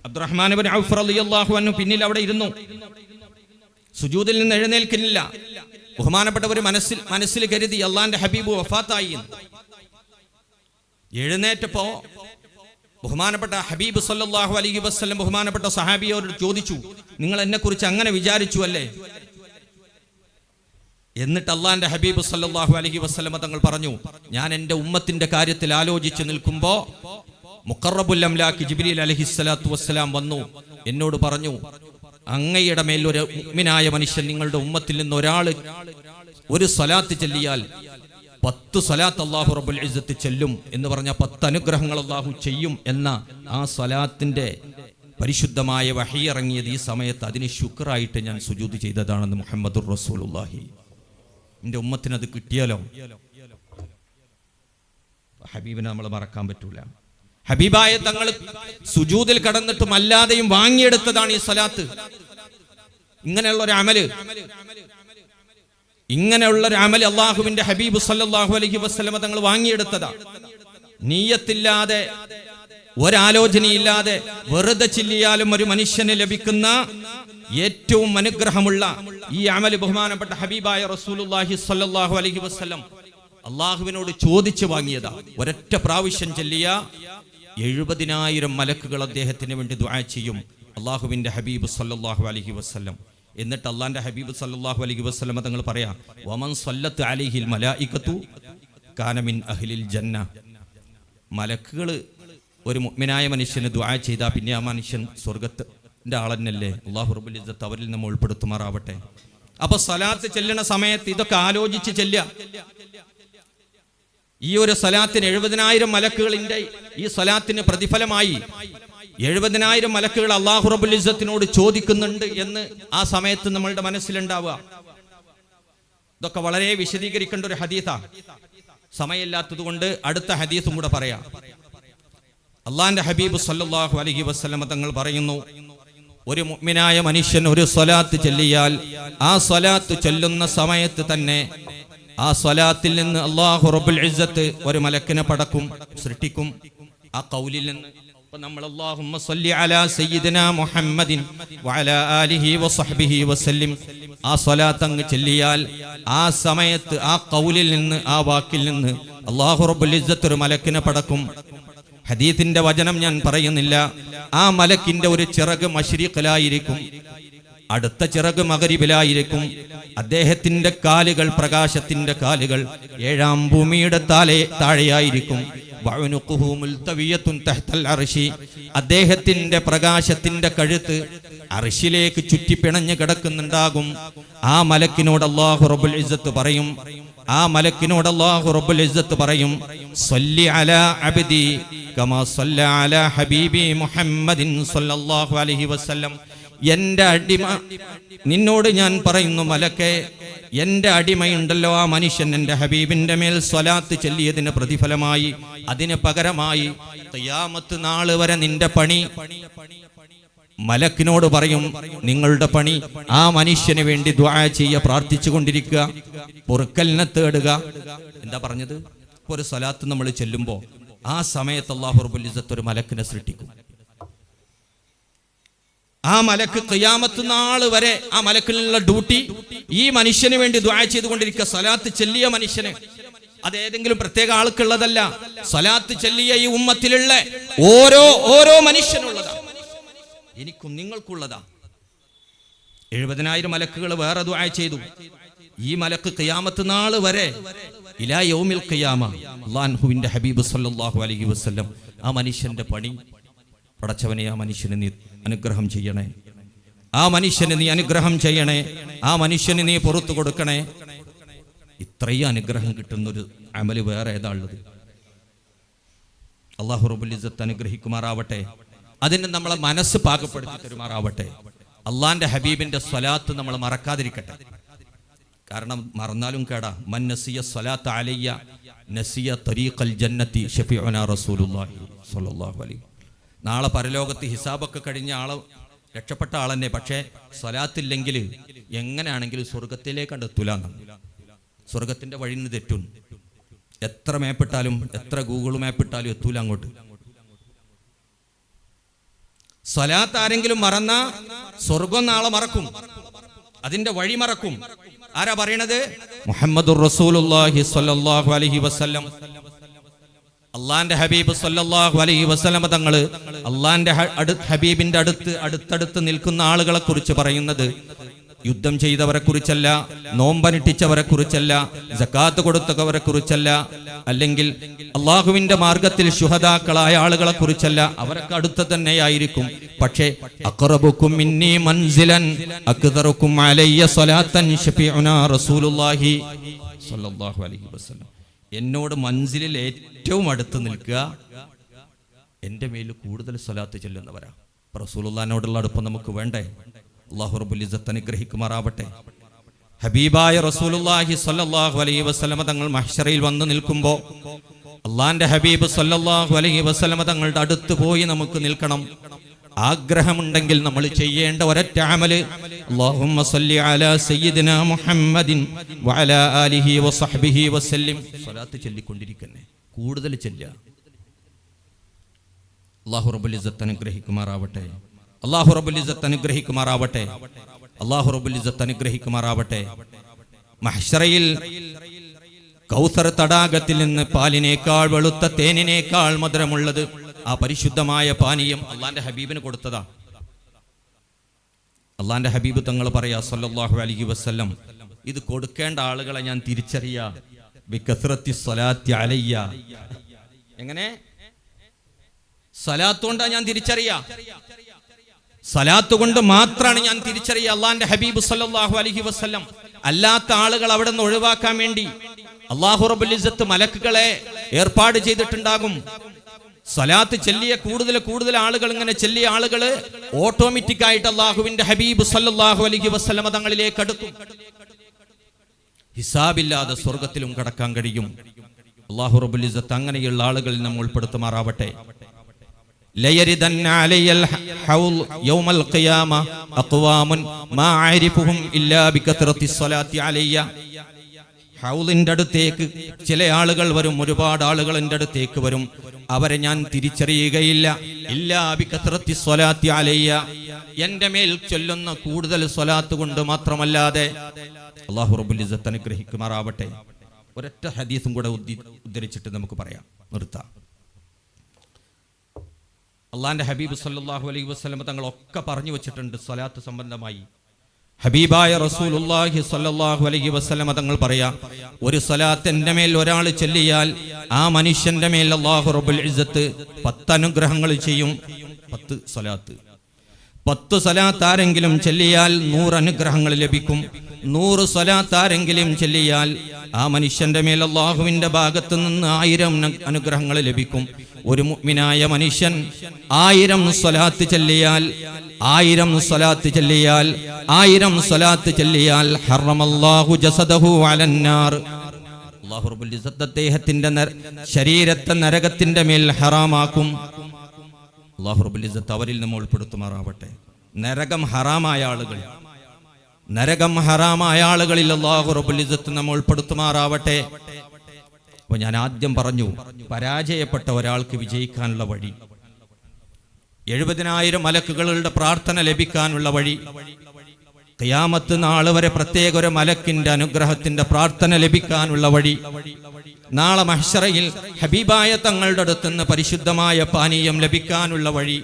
അബ്ദുറഹ്മാൻ ഇബ്നു ഔഫ് റളിയല്ലാഹു അൻഹു പിന്നിൽ അവിടെ ഇരുന്നു. സുജൂദിൽ നിന്ന് എഴുന്നേൽക്കുന്നില്ല. ബഹുമാനപ്പെട്ടവർ മനസ്സിൽ കരുതി അള്ളാന്റെ ഹബീബ് വഫാത്തായി. എഴുന്നേറ്റപ്പോ ബഹുമാനപ്പെട്ട ഹബീബ് സല്ലല്ലാഹു അലൈഹി വസല്ലം ബഹുമാനപ്പെട്ട സഹാബിയോട് ചോദിച്ചു, നിങ്ങൾ എന്നെ കുറിച്ച് അങ്ങനെ വിചാരിച്ചു അല്ലേ? എന്നിട്ട് അള്ളാന്റെ ഹബീബ് സല്ലല്ലാഹു അലൈഹി വസല്ലം തങ്ങൾ പറഞ്ഞു, ഞാൻ എൻ്റെ ഉമ്മത്തിന്റെ കാര്യത്തിൽ ആലോചിച്ച് നിൽക്കുമ്പോ മുഖറബുൽ അംലാക്ക് ജിബ്രീൽ അലൈഹിസ്സലാത്തു വസ്സലാം വന്നു. എന്നോട് പറഞ്ഞു, അങ്ങയുടെ മേൽ ഒരു മുഅ്മിനായ മനുഷ്യൻ, നിങ്ങളുടെ ഉമ്മത്തിൽ നിന്ന് ഒരാള് ഒരു സ്വലാത്ത് ചൊല്ലിയാൽ 10 സ്വലാത്ത് അല്ലാഹു റബ്ബുൽ ഇസ്സത്ത് ചൊല്ലും എന്ന് പറഞ്ഞ 10 അനുഗ്രഹങ്ങൾ അല്ലാഹു ചെയ്യും എന്ന ആ സ്വലാത്തിന്റെ പരിശുദ്ധമായ വഹി ഇറങ്ങിയത് ഈ സമയത്ത്. അതിന് ശുക്റായിട്ട് ഞാൻ സുജൂദ് ചെയ്തതാണെന്ന് മുഹമ്മദുർ റസൂലുള്ളാഹി. എൻ്റെ ഉമ്മത്തിന് അത് കിട്ടിയാലോ? ഹബീബിനെ നമ്മൾ മറക്കാൻ പറ്റൂല. ഹബീബായ തങ്ങൾ സുജൂദിൽ കടന്നിട്ടും അല്ലാതെയും വാങ്ങിയെടുത്തതാണ് ഈ സ്വലാത്ത്. ഇങ്ങനെയുള്ള ഒരു അമൽ അള്ളാഹുവിന്റെ ഹബീബ് സല്ലല്ലാഹു അലൈഹി വസല്ലമ തങ്ങൾ വാങ്ങിയെടുത്തതാ. നീയത്തില്ലാതെ, ഒരാലോചനയില്ലാതെ വെറുതെ ചില്ലിയാലും ഒരു മനുഷ്യന് ലഭിക്കുന്ന ഏറ്റവും അനുഗ്രഹമുള്ള ഈ അമൽ ബഹുമാനപ്പെട്ട ഹബീബായ റസൂലുള്ളാഹി സ്വല്ലല്ലാഹു അലൈഹി വസല്ലം അള്ളാഹുവിനോട് ചോദിച്ചു വാങ്ങിയതാ. ഒരൊറ്റ പ്രാവശ്യം ചൊല്ലിയ 70,000 മലക്കുകൾ അദ്ദേഹത്തിന് വേണ്ടി ദുആ ചെയ്യും അള്ളാഹുവിന്റെ ഹബീബ് സല്ലല്ലാഹു അലൈഹി വസല്ലം. എന്നിട്ട് അള്ളാന്റെ ഹബീബ് സല്ലല്ലാഹു അലൈഹി വസല്ലം തങ്ങൾ പറയാ, വമൻ സല്ലത്ത് അലൈഹിൽ മലായികത്തു കാന മിൻ അഹ്ലിൽ ജന്ന. മലക്കുകൾ ഒരു മുഅ്മിനായ മനുഷ്യന് ദുആ ചെയ്താൽ പിന്നെ ആ മനുഷ്യൻ സ്വർഗത്തിന്റെ ആളന്നല്ലേ. അല്ലാഹു റബ്ബുൽ ഇസ്സത്ത് അവരിൽ നമ്മൾ ഉൾപ്പെടുത്തുമാറാവട്ടെ. അപ്പൊ സ്വലാത്ത് ചെല്ലണ സമയത്ത് ഇതൊക്കെ ആലോചിച്ച് ചെല്ലുക. ഈ ഒരു സ്വലാത്തിന് 70,000 മലക്കുകളിന്റെ ഈ സ്വലാത്തിന് പ്രതിഫലമായി 70,000 മലക്കുകൾ അല്ലാഹു റബ്ബുൽ ഇസ്സത്തിനോട് ചോദിക്കുന്നുണ്ട് എന്ന് ആ സമയത്ത് നമ്മളുടെ മനസ്സിലുണ്ടാവുക. ഇതൊക്കെ വളരെ വിശദീകരിക്കേണ്ട ഒരു ഹദീസാ. സമയമില്ലാത്തത് കൊണ്ട് അടുത്ത ഹദീസും കൂടെ പറയാം. അള്ളാന്റെ ഹബീബ് സല്ലല്ലാഹു അലൈഹി വസല്ലം തങ്ങൾ പറയുന്നു, ഒരു മുഅ്മിനായ മനുഷ്യൻ ഒരു സ്വലാത്ത് ചൊല്ലിയാൽ ആ സ്വലാത്ത് ചൊല്ലുന്ന സമയത്ത് തന്നെ ആ സ്വലാത്തിൽ നിന്ന് അല്ലാഹു റബ്ബുൽ ഇസ്സത്ത് ഒരു മലക്കിനെ പടക്കും, സൃഷ്ടിക്കും. ആ ഖൗലിൽ നിന്ന് നമ്മൾ അല്ലാഹുമ്മ സ്വല്ലി അലാ സയ്യിദിനാ മുഹമ്മദിൻ വഅലാ ആലിഹി വസഹ്ബിഹി വസല്ലിം ആ സ്വലാത്ത് അങ്ങ് ചൊല്ലിയാൽ ആ സമയത്ത് ആ ഖൗലിൽ നിന്ന്, ആ വാക്കിൽ നിന്ന് അല്ലാഹു റബ്ബുൽ ഇസ്സത്ത് ഒരു മലക്കിനെ പടക്കും. ഹദീസിന്റെ വചനം ഞാൻ പറയുന്നില്ല. ആ മലക്കിന്റെ ഒരു ചിറക് മശ്രിഖിലായിരിക്കും, അടുത്ത ചിറക് മഗ്രിബിലായിരിക്കും. അദ്ദേഹത്തിന്റെ കാലുകൾ, പ്രകാശത്തിന്റെ കാലുകൾ 7-ാം ഭൂമിയുടെ താഴെയായിരിക്കും. അദ്ദേഹത്തിന്റെ പ്രകാശത്തിന്റെ കഴുത്ത് അർശിലേക്ക് ചുറ്റിപ്പിണഞ്ഞ് കിടക്കുന്നുണ്ടാകും. ആ മലക്കിനോട് അല്ലാഹു റബ്ബുൽ ഇസ്സത്ത് പറയും, സ്വല്ലി അലാ അബ്ദി കമാ സ്വല്ല അലാ ഹബീബി മുഹമ്മദിൻ സ്വല്ലല്ലാഹു അലൈഹി വസല്ലം. എന്റെ അടിമ, നിന്നോട് ഞാൻ പറയുന്നു മലക്കേ, എന്റെ അടിമയുണ്ടല്ലോ ആ മനുഷ്യൻ എന്റെ ഹബീബിന്റെ മേൽ സ്വലാത്ത് ചൊല്ലിയതിന് പ്രതിഫലമായി, അതിന് പകരമായി ഖിയാമത്ത് നാൾ വരെ നിന്റെ പണി, മലക്കിനോട് പറയും, നിങ്ങളുടെ പണി ആ മനുഷ്യന് വേണ്ടി ദുആ ചെയ്യുക, പ്രാർത്ഥിച്ചു കൊണ്ടിരിക്കുക, പൊറുക്കലിനെ തേടുക. എന്താ പറഞ്ഞത്? ഒരു സ്വലാത്ത് നമ്മൾ ചെല്ലുമ്പോ ആ സമയത്ത് അല്ലാഹു റബ്ബുൽ ഇസ്സത്ത് ഒരു മലക്കിനെ സൃഷ്ടിക്കും. ആ മലക്ക് ഖിയാമത്ത് നാൾ വരെ ആ മലക്കിനുള്ള ഡ്യൂട്ടി ഈ മനുഷ്യന് വേണ്ടി ദുആ ചെയ്തുകൊണ്ടിരിക്കുക. സ്വലാത്ത് ചെല്ലിയ മനുഷ്യന്, അതേതെങ്കിലും പ്രത്യേക ആൾക്കുള്ളതല്ല, സ്വലാത്ത് ചെല്ലിയ ഈ ഉമ്മത്തിലുള്ള ഓരോ മനുഷ്യനുള്ളതാ, എനിക്കും നിങ്ങൾക്കുള്ളതാ. 70,000 മലക്കുകൾ വേറെ ദുആ ചെയ്തു. ഈ മലക്ക് ഖിയാമത്ത് നാൾ വരെ ഇലാ യൗമിൽ ഖിയാമ അല്ലാഹുവിന്റെ ഹബീബ് സല്ലല്ലാഹു അലൈഹി വസല്ലം ആ മനുഷ്യന്റെ പണി, പടച്ചവനെ ആ മനുഷ്യന് നീ അനുഗ്രഹം ചെയ്യണേ, ആ മനുഷ്യന് നീ അനുഗ്രഹം ചെയ്യണേ, ആ മനുഷ്യന് നീ പുറത്തു കൊടുക്കണേ. ഇത്രയും അനുഗ്രഹം കിട്ടുന്നൊരു അമല് വേറെ ഏതാ ഉള്ളത്? അല്ലാഹു റബ്ബുൽ ഇസ്സത്ത് അനുഗ്രഹിക്കുമാറാവട്ടെ. അതിന് നമ്മളെ മനസ്സ് പാകപ്പെടുത്തി തരുമാറാവട്ടെ. അള്ളാന്റെ ഹബീബിന്റെ സ്വലാത്ത് നമ്മൾ മറക്കാതിരിക്കട്ടെ. കാരണം മറന്നാലും കേടാ. മൻ നസിയ സ്വലാത്ത് അലയ്യ നസിയ തരീഖൽ ജന്നത്തി ഷഫീഉനാ റസൂലുള്ളാഹി സ്വല്ലല്ലാഹു അലൈഹി. നാളെ പരലോകത്ത് ഹിസാബൊക്കെ കഴിഞ്ഞ ആള് രക്ഷപ്പെട്ട ആളെന്നെ, പക്ഷേ സ്വലാത്തില്ലെങ്കിൽ എങ്ങനെയാണെങ്കിലും സ്വർഗത്തിലേക്ക് എത്തൂല. സ്വർഗത്തിന്റെ വഴി നിന്ന് തെറ്റും. എത്ര മേപ്പിട്ടാലും, എത്ര ഗൂഗിൾ മാപ്പിട്ടാലും എത്തൂല അങ്ങോട്ട്. സ്വലാത്ത് ആരെങ്കിലും മറന്ന സ്വർഗം നാളെ മറക്കും, അതിന്റെ വഴി മറക്കും. ആരാ പറയണത്? മുഹമ്മദുർ റസൂലുള്ളാഹി സ്വല്ലല്ലാഹു അലൈഹി വസല്ലം. അള്ളാന്റെ ഹബീബ് സല്ലല്ലാഹു അലൈഹി വസല്ലം തങ്ങള് അള്ളാന്റെ ഹബീബിന്റെ അടുത്തടുത്ത് നിൽക്കുന്ന ആളുകളെ കുറിച്ച് പറയുന്നത് യുദ്ധം ചെയ്തവരെ കുറിച്ചല്ല, നോമ്പനുഷ്ഠിച്ചവരെ കുറിച്ചല്ല, സകാത്ത് കൊടുത്തവരെ കുറിച്ചല്ല, അല്ലെങ്കിൽ അള്ളാഹുവിന്റെ മാർഗത്തിൽ ശുഹദാക്കളായ ആളുകളെ കുറിച്ചല്ല. അവരൊക്കെ അടുത്ത് തന്നെയായിരിക്കും. പക്ഷേ അഖറബുക്കും മിന്നി മൻസിലൻ അക്തറുക്കും അലയ്യ സ്വലാത്തൻ ഷഫീഉനാ റസൂലുള്ളാഹി സ്വല്ലല്ലാഹു അലൈഹി വസല്ലം. എന്നോട് മൻസിലിൽ ഏറ്റവും അടുത്ത് നിൽക്കുക എൻ്റെ മേൽ കൂടുതൽ സ്വലാത്ത് ചൊല്ലുന്നവരാ. റസൂലുള്ളാഹിനോടുള്ള അടുപ്പം നമുക്ക് വേണ്ടേ? അല്ലാഹു റബ്ബുൽ ഇസ്സത്ത് അനുഗ്രഹിക്കുമാറാവട്ടെ. ഹബീബായ റസൂലുള്ളാഹി സ്വല്ലല്ലാഹു അലൈഹി വസല്ലം തങ്ങൾ മഹ്ശറയിൽ വന്നു നിൽക്കുമ്പോൾ അള്ളാന്റെ ഹബീബ് സല്ലല്ലാഹു അലൈഹി വസല്ലമ തങ്ങളുടെ അടുത്ത് പോയി നമുക്ക് നിൽക്കണം. ആഗ്രഹമുണ്ടെങ്കിൽ നമ്മൾ ചെയ്യേണ്ട ഒരൊറ്റ അമല് അല്ലാഹുമ്മ സ്വല്ലി അലാ സയ്യിദിനാ മുഹമ്മദിൻ വഅലാ ആലിഹി വസഹ്ബിഹി വസല്ലം. സ്വലാത്ത് ചൊല്ലിക്കൊണ്ടിരിക്കന്നെ, കൂടുതൽ ചൊല്ലുക. അല്ലാഹു റബ്ബുൽ ഇസ്സത്ത് അനുഗ്രഹിക്കുമാറാവട്ടെ. അല്ലാഹു റബ്ബുൽ ഇസ്സത്ത് അനുഗ്രഹിക്കുമാറാവട്ടെ. അല്ലാഹു റബ്ബുൽ ഇസ്സത്ത് അനുഗ്രഹിക്കുമാറാവട്ടെ. മഹ്ശറയിൽ കൗസർ തടാകത്തിൽ നിന്ന് പാലിനേക്കാൾ വെളുത്ത തേനിനേക്കാൾ മധുരമുള്ളത് ആ പരിശുദ്ധമായ പാനീയം അള്ളാന്റെ ഹബീബിന് കൊടുത്തതാ. അള്ളാന്റെ ഹബീബ് തങ്ങൾ പറയാ സല്ലല്ലാഹു അലൈഹി വസല്ലം, ഇത് കൊടുക്കേണ്ട ആളുകളെ ഞാൻ തിരിച്ചറിയാ ബികസ്റത്തി സ്വലാത്തി അലയ്യ. എങ്ങനെ? സലാത്ത് കൊണ്ടാ ഞാൻ തിരിച്ചറിയാ, സലാത്ത് കൊണ്ട് മാത്രമാണ് ഞാൻ തിരിച്ചറിയാ അള്ളാന്റെ ഹബീബ് സല്ലല്ലാഹു അലൈഹി വസല്ലം. അല്ലാത്ത ആളുകൾ അവിടെ നിന്ന് ഒഴിവാക്കാൻ വേണ്ടി അല്ലാഹു റബ്ബുൽ ഇസ്സത്ത് മലക്കുകളെ ഏർപ്പാട് ചെയ്തിട്ടുണ്ടാകും. സലാത്ത് ചെല്ലിയ കൂടുതൽ ആളുകൾ, ഇങ്ങനെ ചെല്ലിയ ആളുകൾ ഓട്ടോമാറ്റിക് ആയിട്ട് അല്ലാഹുവിന്റെ ഹബീബ് സല്ലല്ലാഹു അലൈഹി വസല്ലമ തങ്ങളിലേക്ക് അടുക്കും. ഹിസാബില്ലാതെ സ്വർഗ്ഗത്തിലും കടക്കാൻ കഴിയും. അല്ലാഹു റബ്ബുൽ ഇസ്സത്ത് അങ്ങനെയുള്ള ആളുകളിൽ നമ്മൾ ഉൾപ്പെടുത്തുമാറാവട്ടെ. ലയരിദന്ന അലയ്യൽ ഹൗൽ യൗമൽ ഖിയാമ അഖ്വാമുൻ മാ അഅരിഫുഹും ഇല്ലാ ബികത്റത്തി സ്വലാത്തി അലയ്യ. ഹൗലിന്റെ അടുത്തേക്ക് ചില ആളുകൾ വരും, ഒരുപാട് ആളുകൾ എൻ്റെ അടുത്തേക്ക് വരും, അവരെ ഞാൻ തിരിച്ചറിയുകയില്ല ഇല്ലാ ബികത്റത്തി സ്വലാത്തി അലയ്യ, എൻ്റെ മേൽ ചൊല്ലുന്ന കൂടുതൽ സ്വലാത്ത് കൊണ്ട് മാത്രമല്ലാതെ. അല്ലാഹു റബ്ബുൽ ഇസ്സത്ത് അനുഗ്രഹിക്കുമാറാവട്ടെ. ഒരൊറ്റ ഹദീസും കൂടെ ഉദ്ധരിച്ചിട്ട് നമുക്ക് പറയാം, നിർത്താം. അള്ളാന്റെ ഹബീബ് സല്ലല്ലാഹു അലൈഹി വസല്ലം തങ്ങളൊക്കെ പറഞ്ഞു വെച്ചിട്ടുണ്ട് സ്വലാത്ത് സംബന്ധമായി. ഹബീബായ റസൂലുള്ളാഹി സ്വല്ലല്ലാഹു അലൈഹി വസല്ലം തങ്ങൾ പറയാ, ഒരു സ്വലാത്ത് എൻ്റെ മേൽ ഒരാൾ ചൊല്ലിയാൽ ആ മനുഷ്യന്റെ മേൽ അല്ലാഹു റബ്ബുൽ ഇസ്സത്ത് 10 അനുഗ്രഹങ്ങൾ ചെയ്യും. 10 സ്വലാത്ത്, 10 സ്വലാത്ത് ആരെങ്കിലും ചൊല്ലിയാൽ 100 അനുഗ്രഹങ്ങൾ ലഭിക്കും. 100 സ്വലാത്ത് ആരെങ്കിലും ചൊല്ലിയാൽ ആ മനുഷ്യന്റെ മേൽ അല്ലാഹുവിന്റെ ഭാഗത്ത് നിന്ന് 1000 അനുഗ്രഹങ്ങൾ ലഭിക്കും. ഒരു മുഅ്മിനായ മനുഷ്യൻ 1000 സ്വലാത്ത് ചൊല്ലിയാൽ 1000 സ്വലാത്ത് ചൊല്ലിയാൽ ഹറമല്ലാഹു ജസദഹു അലന്നാർ. അല്ലാഹു റബ്ബുൽ ഇസ്സത്ത് അദ്ദേഹത്തിന്റെ ശരീരത്തെ നരകത്തിന്റെ മേൽ ഹറാമാക്കും. അല്ലാഹു റബ്ബുൽ ഇസ്സത്ത് അവരിൽ നമ്മൾ ഉൾപ്പെടുത്തുമാറാവട്ടെ. നരകം ഹറാമായ ആളുകളിൽ അല്ലാഹു റബ്ബുൽ ഇസ്സത്ത് നമ്മൾ ഉൾപ്പെടുത്തുമാറാവട്ടെ. അപ്പോൾ ഞാൻ ആദ്യം പറഞ്ഞു, പരാജയപ്പെട്ട ഒരാൾക്ക് വിജയിക്കാനുള്ള വഴി, 70,000 മലക്കുകളുടെ പ്രാർത്ഥന ലഭിക്കാനുള്ള വഴി, ഖിയാമത്ത് നാൾ വരെ പ്രത്യേക ഒരു മലക്കിന്റെ അനുഗ്രഹത്തിന്റെ പ്രാർത്ഥന ലഭിക്കാനുള്ള വഴി, നാളെ മഹ്ശറയിൽ ഹബീബായ തങ്ങളുടെ അടുത്തുനിന്ന് പരിശുദ്ധമായ പാനീയം ലഭിക്കാനുള്ള വഴി,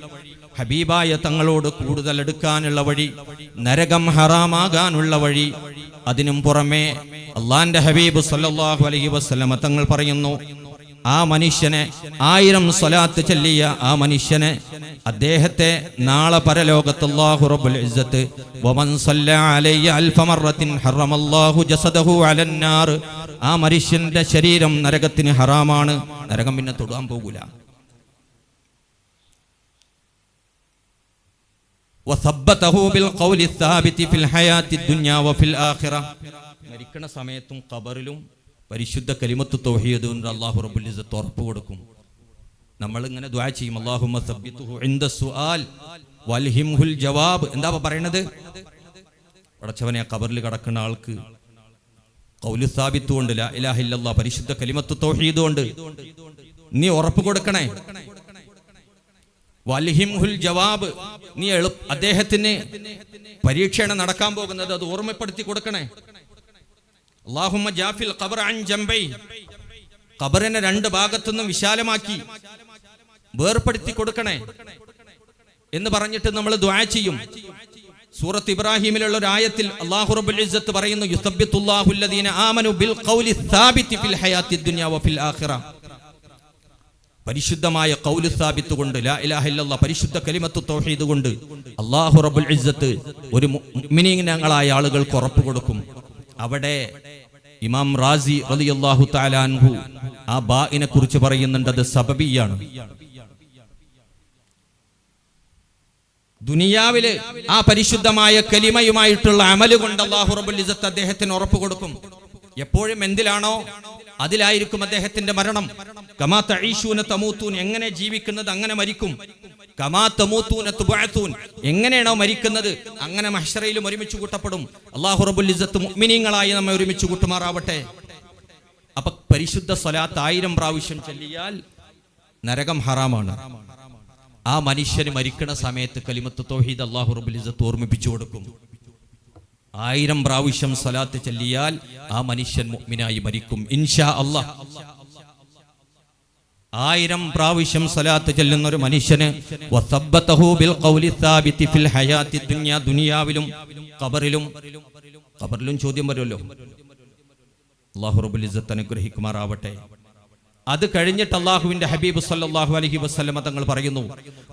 ഹബീബായ തങ്ങളോട് കൂടുതൽ എടുക്കാനുള്ള വഴി, നരകം ഹറാമാകാനുള്ള വഴി. അതിനും പുറമെ അള്ളാന്റെ ഹബീബ് സല്ലല്ലാഹു അലൈഹി വസല്ലമ തങ്ങൾ പറയുന്നു, ആ മനുഷ്യനെ 1000 സ്വലാത്ത് ചൊല്ലിയ ആ മനുഷ്യനെ, അദ്ദേഹത്തെ നാളെ പരലോകത്ത് അല്ലാഹു റബ്ബുൽ ഇസ്സത്ത് വമൻ സല്ല അലയ്യ അൽഫ മറത്തിൻ ഹറമല്ലാഹു ജസദഹു അലന്നാർ, ആ മനുഷ്യന്റെ ശരീരം നരകത്തിന് ഹറാമാണ്, നരകം പിന്നെ തൊടാൻ പോകൂല. വസബ്ബതഹു ബിൽ ഖൗലി സാബിതി ഫിൽ ഹയാത്തി ദുനിയ വഫിൽ ആഖിറ. മരിക്കണ സമയത്തും ഖബറിലും പരിശുദ്ധ കലിമത്ത് തൗഹീദ് കൊണ്ട് അല്ലാഹു റബ്ബുൽ ഇസ്സത്ത് ഉറപ്പ് കൊടുക്കും. നമ്മൾ ഇങ്ങനെ ദുആ ചെയ്യും, അല്ലാഹുമ്മ സബ്ബിതുഹു ഇൻദ സുആൽ വൽഹിംഹുൽ ജവാബ്. എന്താ പറയണത്? പടച്ചവനെ, ഖബറിൽ കിടക്കുന്ന ആൾക്ക് ഖൗലു സാബിത്ത് കൊണ്ട്, ലാ ഇലാഹ ഇല്ലല്ലാഹ് പരിശുദ്ധ കലിമത്ത് തൗഹീദ് കൊണ്ട് നീ ഉറപ്പ് കൊടുക്കണേ. വൽഹിംഹുൽ ജവാബ്, നീ അദ്ദേഹത്തിന് പരീക്ഷയാണ് നടക്കാൻ പോകുന്നത്, അത് ഓർമ്മപ്പെടുത്തി കൊടുക്കണേ. അല്ലാഹുമ്മ ജാഫിൽ ഖബർ അൻ ജംബൈ, ഖബറിനെ 2 ഭാഗത്തുനിന്നും വിശാലമാക്കി വേർപ്പെടുത്തി കൊടുക്കണേ എന്ന് പറഞ്ഞിട്ട് നമ്മൾ ദുആ ചെയ്യും. സൂറത്ത് ഇബ്രാഹിമിലുള്ള ഒരു ആയത്തിൽ അല്ലാഹു റബ്ബുൽ ഇസ്സത്ത് പറയുന്നു, യുസബ്ബിതുല്ലാഹു അല്ലദീന ആമനു ബിൽ ഖൗലി സാബിതി ഫിൽ ഹയാത്തി ദുനിയ വഫിൽ ആഖിറ. പരിശുദ്ധമായ ഖൗലു സാബിത്ത് കൊണ്ട്, ലാ ഇലാഹ ഇല്ലല്ലാഹ് പരിശുദ്ധ കലിമത്തു തൗഹീദ് കൊണ്ട് അല്ലാഹു റബ്ബുൽ ഇസ്സത്ത് ഒരു മുഅ്മിനീങ്ങളായ ആളുകൾക്ക് ഉറപ്പ് കൊടുക്കും. അവിടെ ഇമാം റാസി റളിയല്ലാഹു തആല അൻഹു ആ ബാഇനെ കുറിച്ച് പറയുന്നുണ്ട്, അത് സബബിയാണ്. ദുനിയാവില് ആ പരിശുദ്ധമായ കലിമയുമായിട്ടുള്ള അമല് കൊണ്ട് അല്ലാഹു റബ്ബുൽ ഇസ്സത്ത് അദ്ദേഹത്തിന് ഉറപ്പ് കൊടുക്കും. എപ്പോഴും എന്തിലാണോ അതിലായിരിക്കും അദ്ദേഹത്തിന്റെ മരണം. കമാ തഈശൂന തമൂതൂൻ, എങ്ങനെ ജീവിക്കുന്നത് അങ്ങനെ മരിക്കും. കമാ തമൂതൂന തുബഅതൂൻ, എങ്ങനെയാണോ മരിക്കുന്നത് അങ്ങനെ മഹ്ശറയിലും ഒരുമിച്ച് കൂട്ടപ്പെടും. അല്ലാഹു റബ്ബുൽ ഇസ്സത്ത് മുഅ്മിനീങ്ങളായി നമ്മെ ഒരുമിച്ച് കൂട്ടുമാറാവട്ടെ. അപ്പൊ പരിശുദ്ധ സ്വലാത്ത് 1000 പ്രാവശ്യം ചൊല്ലിയാൽ നരകം ഹറാമാണ്. ആ മനുഷ്യന് മരിക്കണ സമയത്ത് കലിമത്ത് തൗഹീദ് അല്ലാഹു റബ്ബുൽ ഇസ്സത്ത് ഓർമ്മിപ്പിച്ചു കൊടുക്കും. 1000 പ്രാവശ്യം സ്വലാത്ത് ചൊല്ലിയാൽ ആ മനുഷ്യൻ മുഅ്മിനായി മരിക്കും ഇൻഷാ അല്ലാഹ്. 1000 പ്രാവശ്യം സ്വലാത്ത് ചൊല്ലുന്ന ഒരു മനുഷ്യന് വസബ്ബതഹു ബിൽ ഖൗലി സാബിതി ഫിൽ ഹയാത്തി ദുനിയ, ദുനിയാവിലും ഖബറിലും ചോദ്യം വരുമല്ലോ. അല്ലാഹു റബ്ബുൽ ഇസ്സത്ത് അനുഗ്രഹിക്കുമാറാവട്ടെ. അത് കഴിഞ്ഞിട്ട് അല്ലാഹുവിന്റെ ഹബീബ് സല്ലല്ലാഹു അലൈഹി വസല്ലം തങ്ങൾ പറയുന്നു,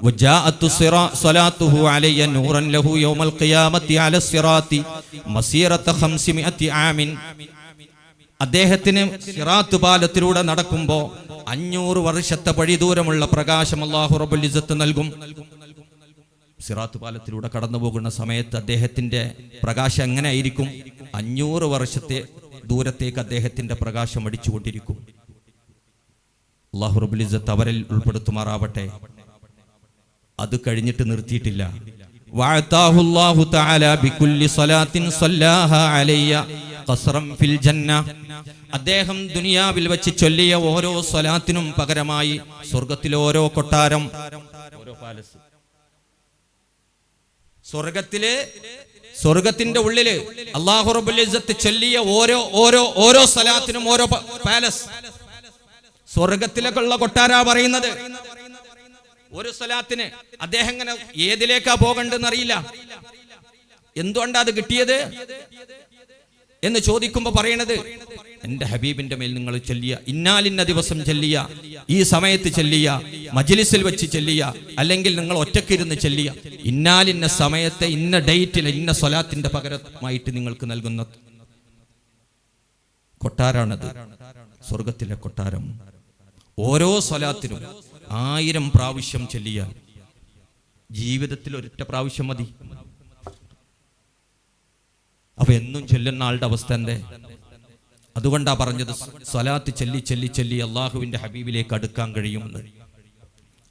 വജാഅത്തു സ്വലാത്തുഹു അലയ്യ നൂറൻ ലഹു യൗമൽ ഖിയാമത്തി അല സിറാത്തി മസീറത 500 ആമിൻ. അദ്ദേഹത്തിന് സിറാത്ത് പാലത്തിലൂടെ നടക്കുമ്പോൾ 500 വർഷത്തെ വഴി ദൂരമുള്ള പ്രകാശം അല്ലാഹു റബ്ബുൽ ഇസ്സത്ത് നൽകും. സിറാത്ത് പാലത്തിലൂടെ കടന്നു പോകുന്ന സമയത്ത് അദ്ദേഹത്തിന്റെ പ്രകാശം എങ്ങനെ ആയിരിക്കും? 500 വർഷത്തെ ദൂരത്തേക്ക് അദ്ദേഹത്തിന്റെ പ്രകാശം അടിച്ചുകൊണ്ടിരിക്കും. അല്ലാഹു റബ്ബുൽ ഇസ്സത്ത് അവരിൽ ഉൾപ്പെടുത്തുമാറാവട്ടെ. അത് കഴിഞ്ഞിട്ട് നിർത്തിയിട്ടില്ല. വഅതാഹു അല്ലാഹു തആല ബികുല്ലി സ്വലാത്തിൻ സല്ലല്ലാഹു അലയ്യ ഖസ്റൻ ഫിൽ ജന്ന. അദ്ദേഹം ദുനിയാവിൽ വെച്ച് ചൊല്ലിയ ഓരോ സ്വലാത്തിനും പകരമായി സ്വർഗത്തിലെ ഓരോ കൊട്ടാരം, ഓരോ പാലസ്, സ്വർഗത്തിന്റെ ഉള്ളില് അല്ലാഹു റബ്ബുൽ ഇസ്സത്ത് ചൊല്ലിയ ഓരോ സ്വലാത്തിനും ഓരോ പാലസ്, സ്വർഗത്തിലേക്കുള്ള കൊട്ടാരാ പറയുന്നത്. ഒരു സ്വലാത്തിന് അദ്ദേഹം ഇങ്ങനെ ഏതിലേക്കാ പോകണ്ടെന്ന് അറിയില്ല. എന്തുകൊണ്ടാ അത് കിട്ടിയത് എന്ന് ചോദിക്കുമ്പോ പറയണത്, എന്റെ ഹബീബിന്റെ മേൽ നിങ്ങൾ ചൊല്ലിയ, ഇന്നാലിന്ന ദിവസം ചൊല്ലിയ, ഈ സമയത്ത് ചൊല്ലിയ, മജ്ലിസിൽ വെച്ച് ചൊല്ലിയ, അല്ലെങ്കിൽ നിങ്ങൾ ഒറ്റക്കിരുന്ന് ചൊല്ലിയ ഇന്നാലിന്ന സമയത്തെ ഇന്ന ഡേറ്റിൽ ഇന്ന സ്വലാത്തിന്റെ പകരമായിട്ട് നിങ്ങൾക്ക് നൽകുന്ന കൊട്ടാരാണത്, സ്വർഗത്തിലെ കൊട്ടാരം. ഓരോ സ്വലാത്തിനും 1000 പ്രാവശ്യം ചൊല്ലിയാൽ ജീവിതത്തിൽ ഒരൊറ്റ പ്രാവശ്യം മതി. അപ്പൊ എന്നും ചൊല്ലുന്ന ആളുടെ അവസ്ഥ എന്തേ? അതുകൊണ്ടാ പറഞ്ഞത് സ്വലാത്ത് ചൊല്ലി ചൊല്ലി ചൊല്ലി അള്ളാഹുവിന്റെ ഹബീബിലേക്ക് അടുക്കാൻ കഴിയുമെന്ന്.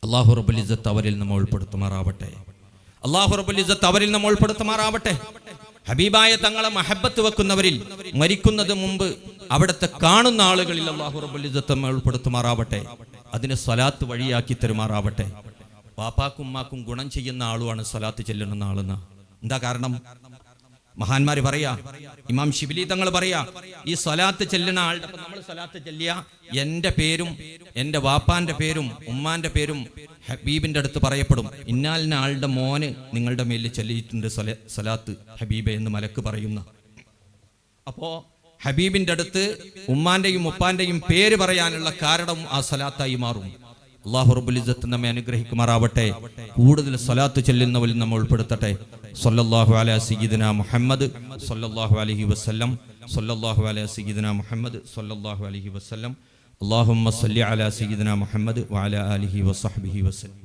അല്ലാഹു റബ്ബുൽ ഇസ്സത്ത് അവരിൽ നമ്മൾ ഉൾപ്പെടുത്തുമാറാവട്ടെ. അല്ലാഹു റബ്ബുൽ ഇസ്സത്ത് അവരിൽ നമ്മൾ ഉൾപ്പെടുത്തുമാറാവട്ടെ. ഹബീബായ തങ്ങളെ മഹബത്ത് വെക്കുന്നവരിൽ മരിക്കുന്നത് മുമ്പ് അവിടുത്തെ കാണുന്ന ആളുകളിൽ അല്ലാഹു റബ്ബുൽ ഇസ്സത്ത് നമ്മൾ ഉൾപ്പെടുത്തുമാറാവട്ടെ. അതിന് സ്വലാത്ത് വഴിയാക്കി തരുമാറാവട്ടെ. വാപ്പാക്കും ഉമ്മാക്കും ഗുണം ചെയ്യുന്ന ആളുമാണ് സ്വലാത്ത് ചെല്ലുന്ന ആളെന്ന്. എന്താ കാരണം? മഹാന്മാര് പറയാ, ഇമാം ശിബിലി തങ്ങൾ പറയാ, ഈ സ്വലാത്ത് ചെല്ലുന്ന ആളുടെ നമ്മൾ സ്വലാത്ത് ചെല്ലിയ എന്റെ പേരും എന്റെ വാപ്പാന്റെ പേരും ഉമ്മാന്റെ പേരും ഹബീബിന്റെ അടുത്ത് പറയപ്പെടും. ഇന്നാലിന ആളുടെ മോന് നിങ്ങളുടെ മേലിൽ ചൊല്ലിയിട്ടുണ്ട് സ്വലാത്ത് ഹബീബെ എന്ന് മലക്ക് പറയുന്ന. അപ്പോ ഹബീബിന്റെ അടുത്ത് ഉമ്മാന്റെയും ഉപ്പാന്റെയും പേര് പറയാനുള്ള കാരണം ആ സ്വലാത്തായി മാറും. അല്ലാഹു റബ്ബുൽ ഇസ്സത്ത് നമ്മെ അനുഗ്രഹിക്കുമാറാവട്ടെ. കൂടുതൽ സ്വലാത്ത് ചൊല്ലുന്നവരിൽ നമ്മൾ ഉൾപ്പെടുത്തട്ടെ. സല്ലല്ലാഹു അലാ സയ്യിദിനാ മുഹമ്മദ് സല്ലല്ലാഹു അലൈഹി വസല്ലം. സല്ലല്ലാഹു അലാ സയ്യിദിനാ മുഹമ്മദ് സല്ലല്ലാഹു അലൈഹി വസല്ലം. അല്ലാഹുമ്മ സല്ലി അലാ സയ്യിദിനാ മുഹമ്മദ് വഅലാ ആലിഹി വസഹ്ബിഹി വസല്ലം.